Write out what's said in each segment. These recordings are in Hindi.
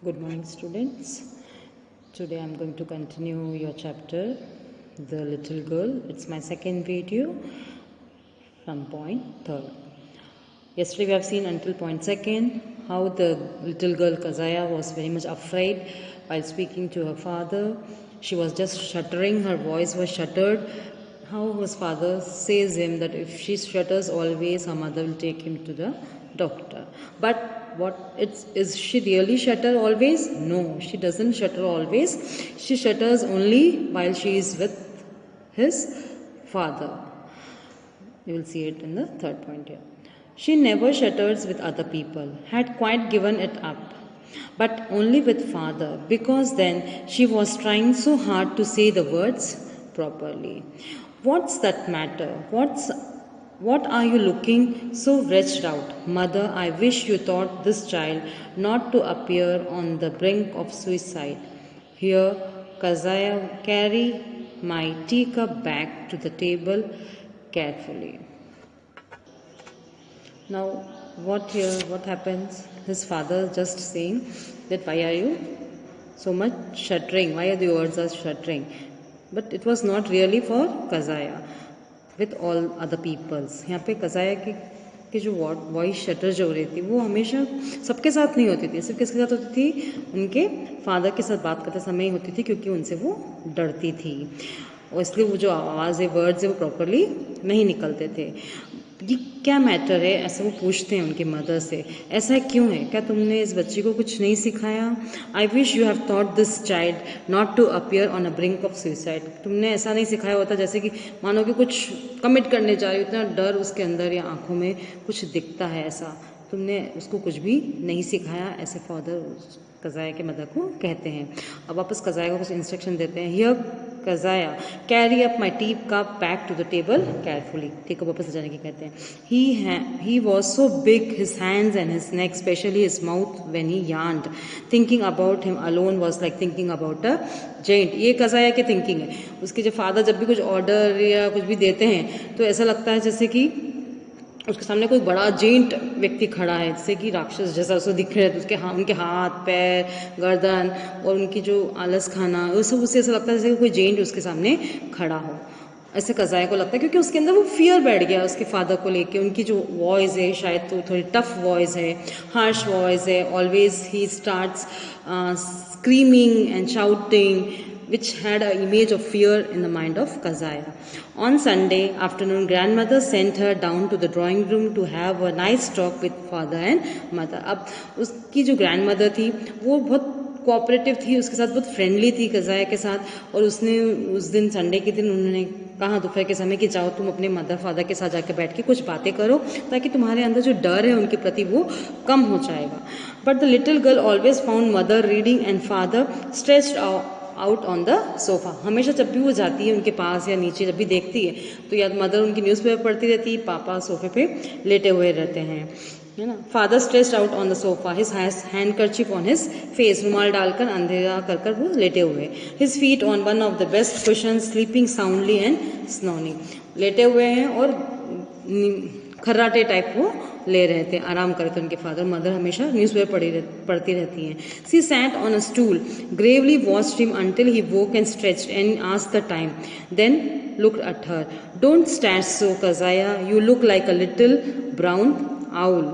Good morning, students. Today I'm going to continue your chapter, The Little Girl. It's my second video from point third. Yesterday we have seen until point second how the little girl Kazaya was very much afraid while speaking to her father. She was just shuddering, her voice was shuttered. How his father says him that if she shudders always, her mother will take him to the doctor. But is she really shutter always? No, she doesn't shutter always. She shutters only while she is with his father. You will see it in the third point here. She never shutters with other people, had quite given it up, but only with father, because then she was trying so hard to say the words properly. What's that matter? What are you looking so wretched out? Mother, I wish you taught this child not to appear on the brink of suicide. Here, Kazaya, carry my teacup back to the table carefully. Now, what happens? His father just saying that why are you so much shuddering? Why are the words are shuddering? But it was not really for Kazaya. With all other peoples. यहाँ पे कज़ाया की जो वॉइस शटर जो हो रही थी वो हमेशा सबके साथ नहीं होती थी. सिर्फ किसके साथ होती थी? उनके फादर के साथ बात करते समय ही होती थी, क्योंकि उनसे वो डरती थी और इसलिए वो जो आवाज़ है, वर्ड्स है, वो प्रॉपरली नहीं निकलते थे. ये क्या मैटर है, ऐसा वो पूछते हैं उनकी मदर से. ऐसा क्यों है? क्या तुमने इस बच्ची को कुछ नहीं सिखाया? I wish you have thought this child not to appear on a brink of suicide. तुमने ऐसा नहीं सिखाया होता जैसे कि मानो कि कुछ कमिट करने जा रही हो, इतना डर उसके अंदर या आंखों में कुछ दिखता है, ऐसा तुमने उसको कुछ भी नहीं सिखाया. ऐसे फादर कज़ाया के मदर को कहते हैं. अब वापस कज़ाया को कुछ इंस्ट्रक्शन देते हैं. Here Kazaya, carry up my tea cup back to the table carefully. ठीक है, वापस जाने की कहते हैं. He was so big, his hands and his neck, specially his mouth when he yawned. Thinking about him alone was like thinking about a giant. ये कज़ाया की थिंकिंग है. उसके जो फादर जब भी कुछ ऑर्डर या कुछ भी देते हैं तो ऐसा लगता है जैसे कि उसके सामने कोई बड़ा जेंट व्यक्ति खड़ा है, जैसे कि राक्षस जैसा उसको दिख रहा है. उसके उनके हाथ, पैर, गर्दन और उनकी जो आलस खाना, वो सब उससे ऐसा लगता है जैसे कि कोई जेंट उसके सामने खड़ा हो. ऐसे कज़ाया को लगता है, क्योंकि उसके अंदर वो फियर बैठ गया उसके फादर को लेके. उनकी जो वॉइस है शायद तो थोड़ी टफ वॉइस है, हार्श वॉइस है. Always he starts screaming and shouting, which had an image of fear in the mind of Kazaya. On Sunday afternoon, grandmother sent her down to the drawing room to have a nice talk with father and mother. अब उसकी जो grandmother थी वो बहुत कोऑपरेटिव थी, उसके साथ बहुत फ्रेंडली थी कज़ाया के साथ. और उसने उस दिन संडे के दिन उन्होंने कहा दोपहर के समय कि जाओ तुम अपने मदर फादर के साथ जाके बैठ के कुछ बातें करो, ताकि तुम्हारे अंदर जो डर है उनके प्रति वो कम हो जाएगा. But the little girl always found mother reading and father stretched out on the sofa. हमेशा जब भी वो जाती है उनके पास या नीचे जब भी देखती है तो या मदर उनकी न्यूज़पेपर पढ़ती रहती है, पापा सोफे पे लेटे हुए रहते हैं, है ना. Father stretched out on the sofa, his handkerchief on his face, रुमाल डालकर अंधेरा कर कर वो लेटे हुए. His feet on one of the best cushion, sleeping soundly and snoring. लेटे हुए हैं और खर्राटे टाइप वो ले रहे थे, आराम करते. उनके फादर मदर हमेशा न्यूज़पेपर पढ़ती रहती हैं. She sat on a stool, gravely watched him until he woke and stretched and asked the time, then looked at her. Don't stare so, Kazaya. You look like a little brown owl.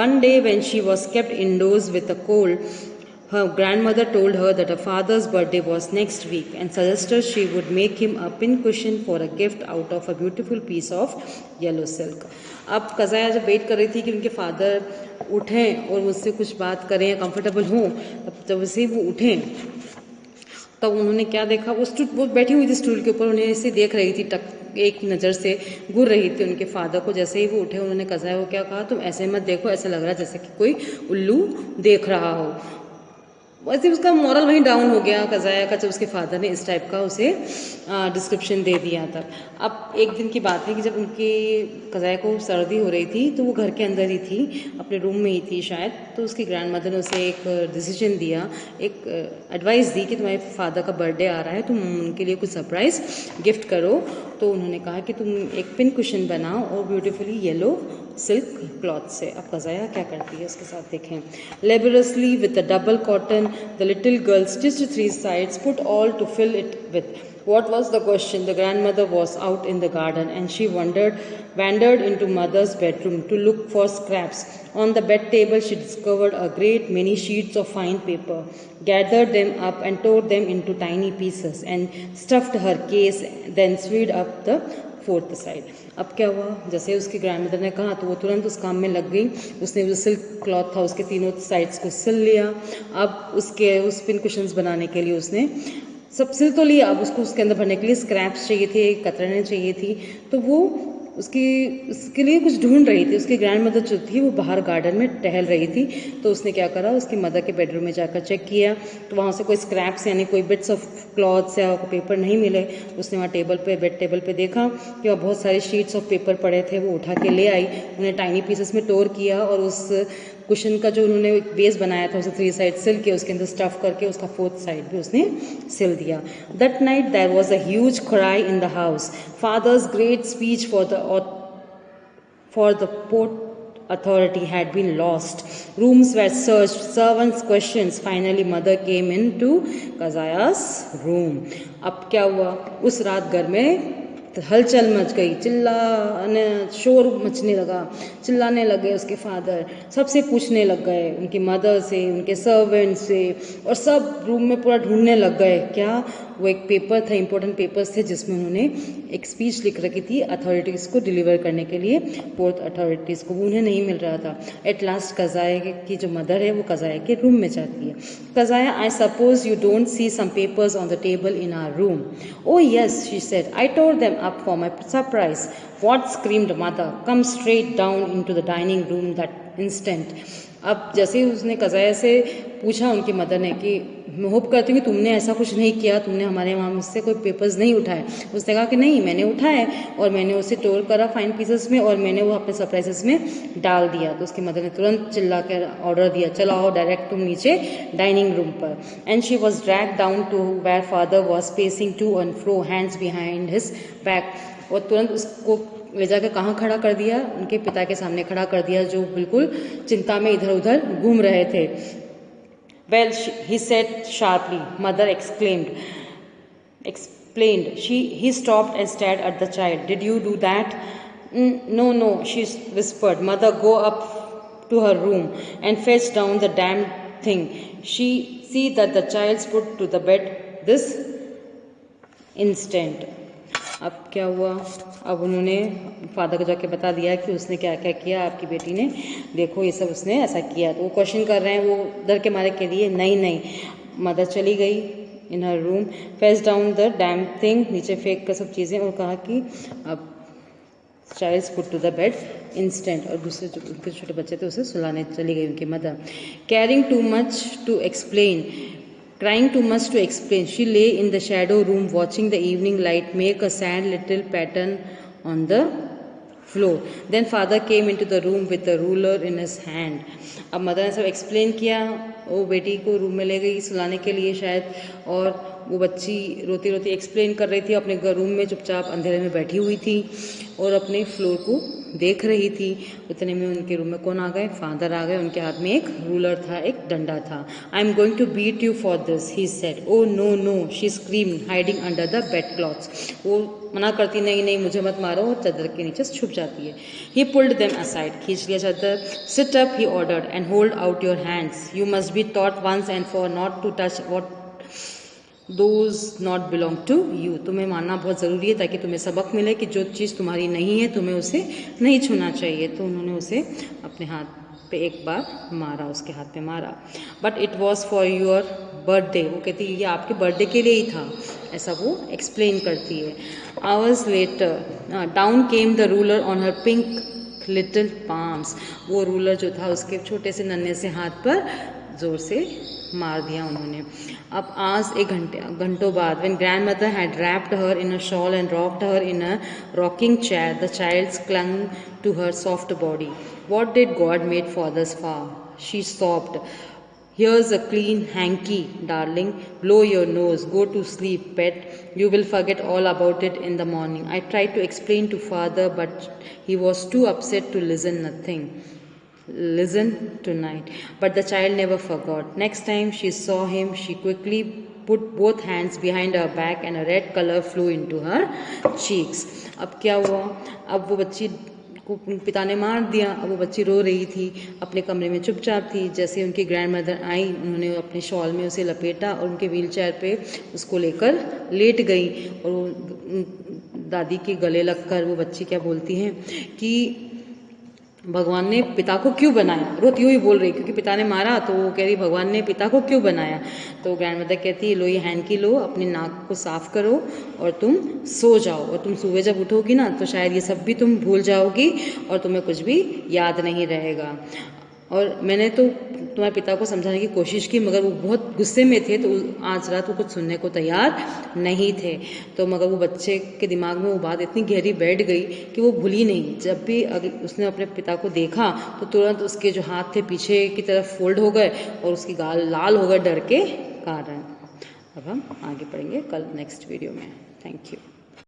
One day when she was kept indoors with a cold, her grandmother told her that her father's birthday was next week and suggested she would make him a pincushion for a gift out of a beautiful piece of yellow silk. अब कज़ाया जब वेट कर रही थी कि उनके फादर उठें और उससे कुछ बात करें या कंफर्टेबल हों, तब जब से वो उठें तब उन्होंने क्या देखा, वो बैठी हुई थी स्टूल के ऊपर, उन्हें ऐसे देख रही थी, एक नज़र से घूर रही थी उनके फादर को. जैसे ही वो उठे उन्होंने कज़ाया को क्या कहा, तुम ऐसे मत देखो, ऐसा लग रहा है जैसे कि कोई उल्लू देख रहा हो. वैसे उसका मॉरल वहीं डाउन हो गया कज़ाया का, जब उसके फादर ने इस टाइप का उसे डिस्क्रिप्शन दे दिया था. अब एक दिन की बात है कि जब उनकी कज़ाया को सर्दी हो रही थी तो वो घर के अंदर ही थी, अपने रूम में ही थी शायद. तो उसकी ग्रैंडमदर ने उसे एक डिसीजन दिया, एक एडवाइस दी कि तुम्हारे फादर का बर्थडे आ रहा है, तुम उनके लिए कुछ सरप्राइज़ गिफ्ट करो तो उन्होंने कहा कि तुम एक पिन कुशन बनाओ और ब्यूटीफुली येलो सिल्क क्लॉथ से। अब कज़ाया क्या करती है उसके साथ देखें। लेबरसली with a double cotton the little girl stitched 3 sides, put all to fill it with. What was the question? The grandmother was out in the garden and she wandered into mother's bedroom to look for scraps. On the bed table she discovered a great many sheets of fine paper, gathered them up and tore them into tiny pieces and stuffed her case, then sewed up the 4th side. अब क्या हुआ, जैसे उसकी ग्रैंडमदर ने कहा तो वो तुरंत उस काम में लग गई। उसने जो सिल्क क्लॉथ था उसके तीनों साइड्स को सिल लिया। अब उसके उस पिन कुशन्स बनाने के लिए उसने सब सिल तो लिया, अब उसको उसके अंदर भरने के लिए स्क्रैप्स चाहिए थे, कतरनें चाहिए थी, तो वो उसके लिए कुछ ढूंढ रही थी। उसकी ग्रैंड मदर जो थी वो बाहर गार्डन में टहल रही थी, तो उसने क्या करा, उसकी मदर के बेडरूम में जाकर चेक किया तो वहाँ से कोई स्क्रैप्स यानी कोई बिट्स ऑफ क्लॉथ्स या पेपर नहीं मिले। उसने वहाँ बेड टेबल पे देखा कि वहाँ बहुत सारे शीट्स ऑफ पेपर पड़े थे, वो उठा के ले आई, उन्हें टाइनी पीसेस में तोड़ किया और उस कुशन का जो उन्होंने बेस बनाया था उसे 3 साइड सिल के उसके अंदर स्टफ करके उसका 4th साइड भी उसने सिल दिया। That night there was a huge cry in the house, father's great speech for the port authority had been lost. Rooms were searched, servants questions. Finally mother came into Kazaya's room. अब क्या हुआ, उस रात घर में हलचल मच गई, चिल्लाने शोर मचने लगा, चिल्लाने लगे उसके फादर, सबसे पूछने लग गए, उनकी मदर से, उनके सर्वेंट से, और सब रूम में पूरा ढूंढने लग गए। क्या, वो एक पेपर था, इंपॉर्टेंट पेपर्स थे जिसमें उन्होंने एक स्पीच लिख रखी थी अथॉरिटीज़ को डिलीवर करने के लिए, पोर्ट अथॉरिटीज़ को, वो उन्हें नहीं मिल रहा था। एट लास्ट कज़ाया की जो मदर है वो कज़ाया के रूम में जाती है। Kazaya, I suppose you don't see some papers on the table in our room. Oh yes, she said, I tore them up for my surprise. What? Screamed mother. Come straight down into the dining room that instant. अब जैसे ही उसने कज़ाया से पूछा उनकी मदर ने कि मैं होप करती हूँ कि तुमने ऐसा कुछ नहीं किया, तुमने हमारे वहाँ मुझसे कोई पेपर्स नहीं उठाए। उसने कहा कि नहीं, मैंने उठाए और मैंने उसे टोर करा फाइन पीसेस में और मैंने वो अपने सरप्राइजेस में डाल दिया। तो उसकी मदर ने तुरंत चिल्ला कर ऑर्डर दिया, चलो आओ डायरेक्ट तुम नीचे डाइनिंग रूम पर। And she was drag down to where father was pacing to and fro, hands behind his back. और तुरंत उसको ले जाकर कहाँ खड़ा कर दिया, उनके पिता के सामने खड़ा कर दिया, जो बिल्कुल चिंता में इधर उधर घूम रहे थे। Well, he said sharply. Mother explained. He stopped and stared at the child. Did you do that? No, no, she whispered. Mother, go up to her room and fetch down the damned thing. See that the child's put to the bed this instant. अब क्या हुआ, अब उन्होंने फादर को जाके बता दिया कि उसने क्या क्या किया, आपकी बेटी ने, देखो ये सब उसने ऐसा किया। तो वो क्वेश्चन कर रहे हैं, वो डर के मारे के लिए नहीं। मदर चली गई in her room, face down the damn thing, नीचे फेंक कर सब चीज़ें, और कहा कि अब child put to the bed instant, और दूसरे जो उनके छोटे बच्चे थे उसे सुलाने चली गई उनकी mother. Caring too much to explain, crying too much to explain, she lay in the shadow room watching the evening light make a sad little pattern on the floor. Then father came into the room with a ruler in his hand. अब मदर ने सब एक्सप्लेन किया, वो बेटी को रूम में ले गई सुलाने के लिए शायद, और वो बच्ची रोती रोती एक्सप्लेन कर रही थी, अपने रूम में चुपचाप अंधेरे में बैठी हुई थी और अपने फ्लोर को देख रही थी। उतने में उनके रूम में कौन आ गए, फादर आ गए, उनके हाथ में एक रूलर था, एक डंडा था। I am going to beat you for this, he said. Oh no no, she screamed hiding under the bed clothes. वो मना करती, नहीं मुझे मत मारो, और चादर के नीचे छुप जाती है। ही पुल्ड देम असाइड, खींच लिया चादर। Sit up, he ordered, and hold out your hands. You must be taught once and for not to touch what does not belong to you. तुम्हें मानना बहुत ज़रूरी है ताकि तुम्हें सबक मिले कि जो चीज़ तुम्हारी नहीं है तुम्हें उसे नहीं छूना चाहिए। तो उन्होंने उसे अपने हाथ पे एक बार मारा, उसके हाथ पे मारा। But it was for your birthday, वो कहती है ये आपके बर्थडे के लिए ही था, ऐसा वो एक्सप्लेन करती है। Hours later down came the ruler on her pink little palms, वो रूलर जो था उसके छोटे से नन्हे से हाथ पर जोर से मार दिया उन्होंने। अब आज एक घंटों बाद, when grandmother had wrapped her in a shawl and rocked her in a rocking chair, the child clung to her soft body. What did God made fathers for? She sobbed. Here's a clean hanky, darling. Blow your nose. Go to sleep, pet. You will forget all about it in the morning. I tried to explain to father, but he was too upset to listen tonight. But the child never forgot. Next time she saw him, she quickly put both hands behind her back and a red color flew into her cheeks. अब क्या हुआ? अब वो बच्ची को पिता ने मार दिया। अब वो बच्ची रो रही थी, अपने कमरे में चुपचाप थी। जैसे उनकी ग्रैंड मदर आई, उन्होंने अपने शॉल में उसे लपेटा और उनके व्हील चेयर पे उसको लेकर लेट गई। और वो दादी के गले लगकर वो बच्ची क्या बोलती है कि भगवान ने पिता को क्यों बनाया। रोती हुई बोल रही, क्योंकि पिता ने मारा, तो वो कह रही भगवान ने पिता को क्यों बनाया। तो ग्रैंड मदर कहती है लो ये हैंकी लो, अपने नाक को साफ करो और तुम सो जाओ। और तुम सुबह जब उठोगी ना तो शायद ये सब भी तुम भूल जाओगी और तुम्हें कुछ भी याद नहीं रहेगा। और मैंने तो तुम्हारे पिता को समझाने की कोशिश की, मगर वो बहुत गुस्से में थे, तो आज रात वो कुछ सुनने को तैयार नहीं थे। तो मगर वो बच्चे के दिमाग में वो बात इतनी गहरी बैठ गई कि वो भूली नहीं। जब भी उसने अपने पिता को देखा तो तुरंत उसके जो हाथ थे पीछे की तरफ फोल्ड हो गए और उसकी गाल लाल हो गए डर के कारण। अब हम आगे पढ़ेंगे कल नेक्स्ट वीडियो में। Thank you.